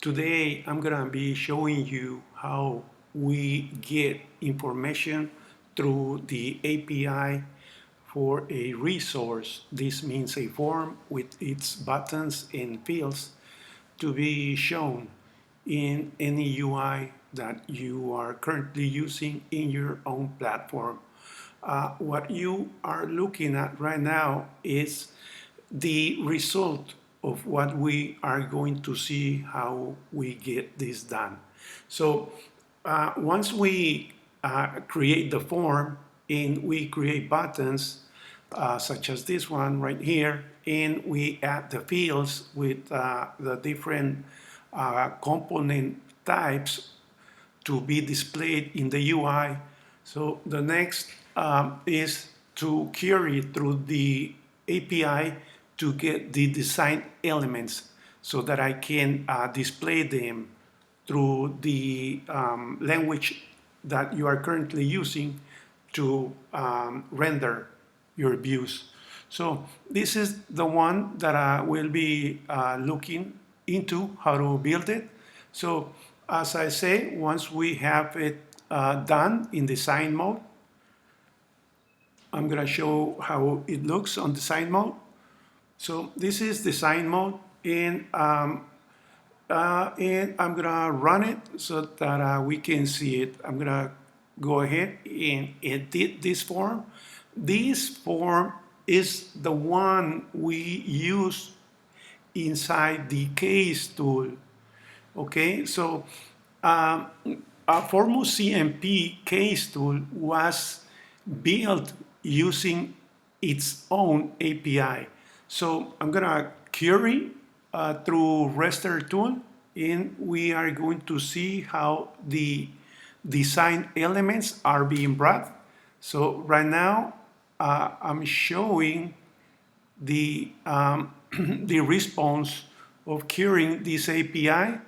Today I'm gonna be showing you how we get information through the API for a resource. This means a form with its buttons and fields to be shown in any UI that you are currently using in your own platform. What you are looking at right now is the result of what we are going to see how we get this done. So once we create the form and we create buttons such as this one right here, and we add the fields with the different component types to be displayed in the UI. So the next is to query through the API to get the design elements so that I can display them through the language that you are currently using to render your views. So this is the one that I will be looking into how to build it. So as I say, once we have it done in design mode, I'm going to show how it looks on design mode. So this is design mode, and I'm gonna run it so that we can see it. I'm gonna go ahead and edit this form. This form is the one we use inside the case tool. Okay, so Formus CMP case tool was built using its own API. So I'm gonna query through raster tool, and we are going to see how the design elements are being brought. So right now I'm showing the the response of querying this API.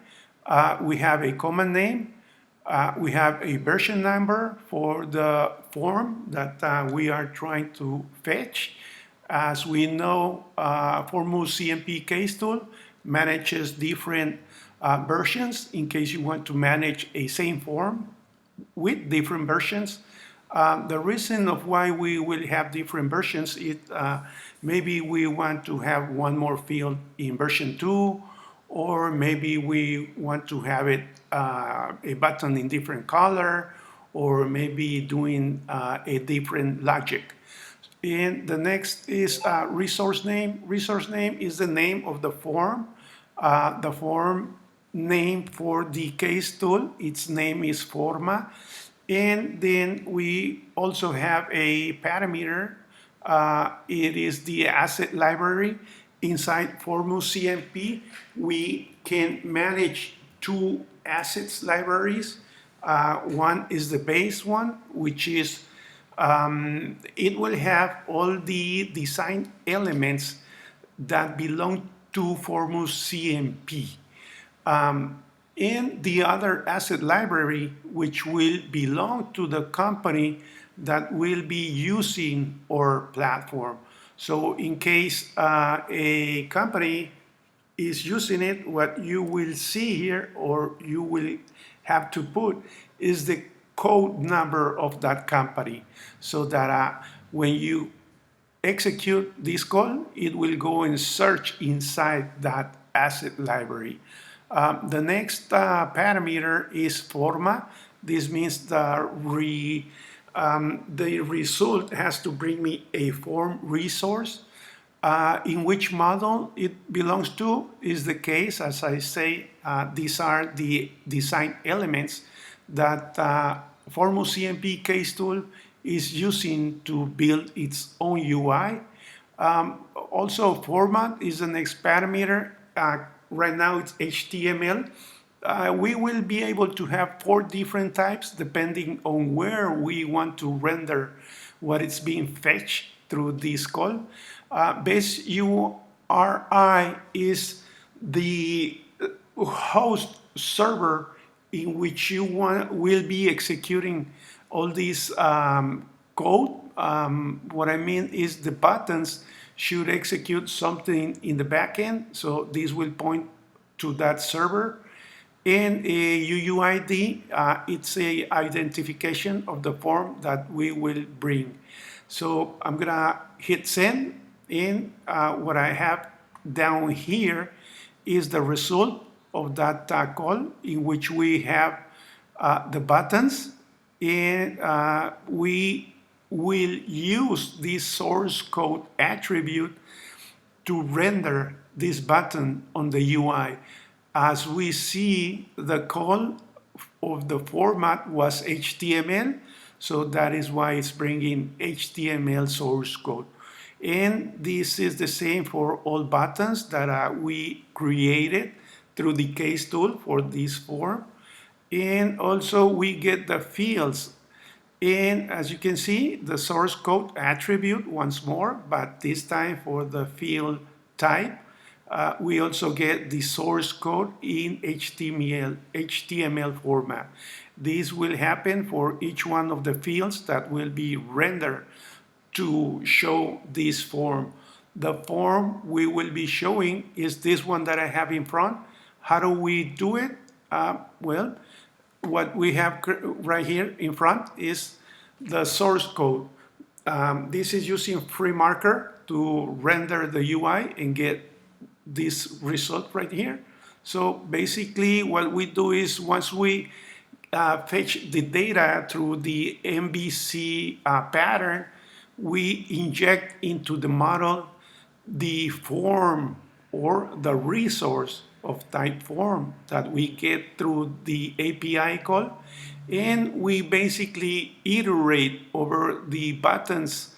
We have a command name. We have a version number for the form that we are trying to fetch. As we know, Formus CMP case tool manages different versions in case you want to manage a same form with different versions. The reason of why we will have different versions is maybe we want to have one more field in version 2, or maybe we want to have it a button in different color, or maybe doing a different logic. And the next is resource name. Resource name is the name of the form. The form name for the case tool, its name is Forma. And then we also have a parameter. It is the asset library. Inside Formus CMP, we can manage two assets libraries. One is the base one, which is it will have all the design elements that belong to Formus CMP. And the other asset library, which will belong to the company that will be using our platform. So in case a company is using it, what you will see here, or you will have to put, is the code number of that company, so that when you execute this call, it will go and search inside that asset library. The next parameter is forma. This means the result has to bring me a form resource. In which model it belongs to is the case. As I say, these are the design elements that Formus CMP case tool is using to build its own UI. Also, format is the next parameter. Right now it's HTML. We will be able to have 4 different types depending on where we want to render what is being fetched through this call. Base URI is the host server in which you will be executing all these code. What I mean is the buttons should execute something in the backend, so this will point to that server. And a UUID, it's a identification of the form that we will bring. So I'm gonna hit send, and what I have down here is the result of that call, in which we have the buttons, and we will use this source code attribute to render this button on the UI. As we see, the call of the format was HTML, so that is why it's bringing HTML source code. And this is the same for all buttons that we created through the case tool for this form. And also we get the fields. And as you can see, the source code attribute once more, but this time for the field type. We also get the source code in HTML format. This will happen for each one of the fields that will be rendered to show this form. The form we will be showing is this one that I have in front. How do we do it? Well, what we have right here in front is the source code. This is using FreeMarker to render the UI and get this result right here. So basically what we do is once we fetch the data through the MVC pattern, we inject into the model the form or the resource of type form that we get through the API call, and we basically iterate over the buttons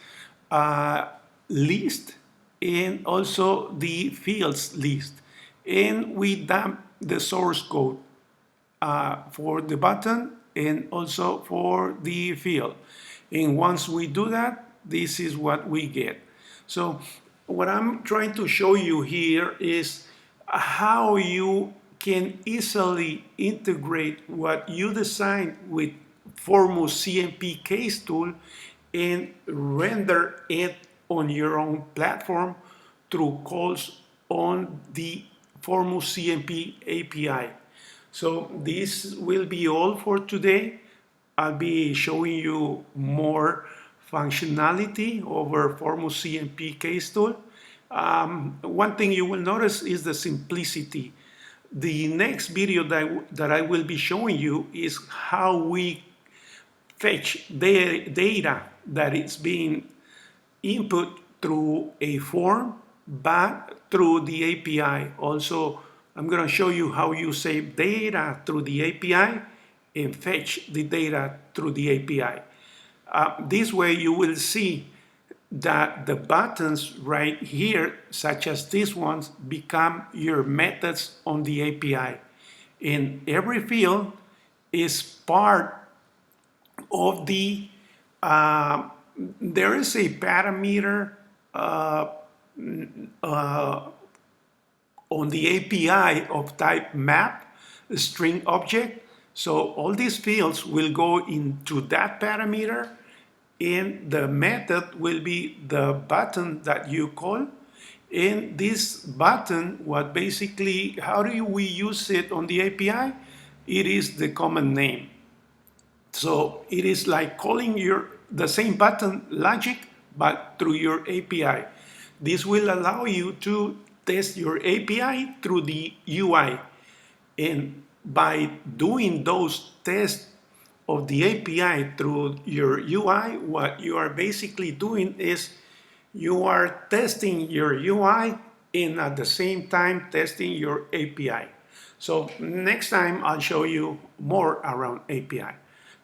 list and also the fields list, and we dump the source code for the button and also for the field. And once we do that, this is what we get. So what I'm trying to show you here is how you can easily integrate what you design with Formus CMP case tool and render it on your own platform through calls on the Formus CMP API. So this will be all for today. I'll be showing you more functionality over Formus CMP case tool. One thing you will notice is the simplicity. The next video that I will be showing you is how we fetch the data that is being input through a form, but through the API. Also, I'm going to show you how you save data through the API and fetch the data through the API. This way you will see that the buttons right here, such as these ones, become your methods on the API. And every field is part of the, there is a parameter on the API of type map string object. So all these fields will go into that parameter, and the method will be the button that you call. And this button, what basically, how do we use it on the API? It is the command name. So it is like calling the same button logic, but through your API. This will allow you to test your API through the UI. And by doing those tests of the API through your UI, what you are basically doing is you are testing your UI and at the same time testing your API. So next time I'll show you more around API.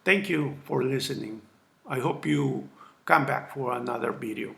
Thank you for listening. I hope you come back for another video.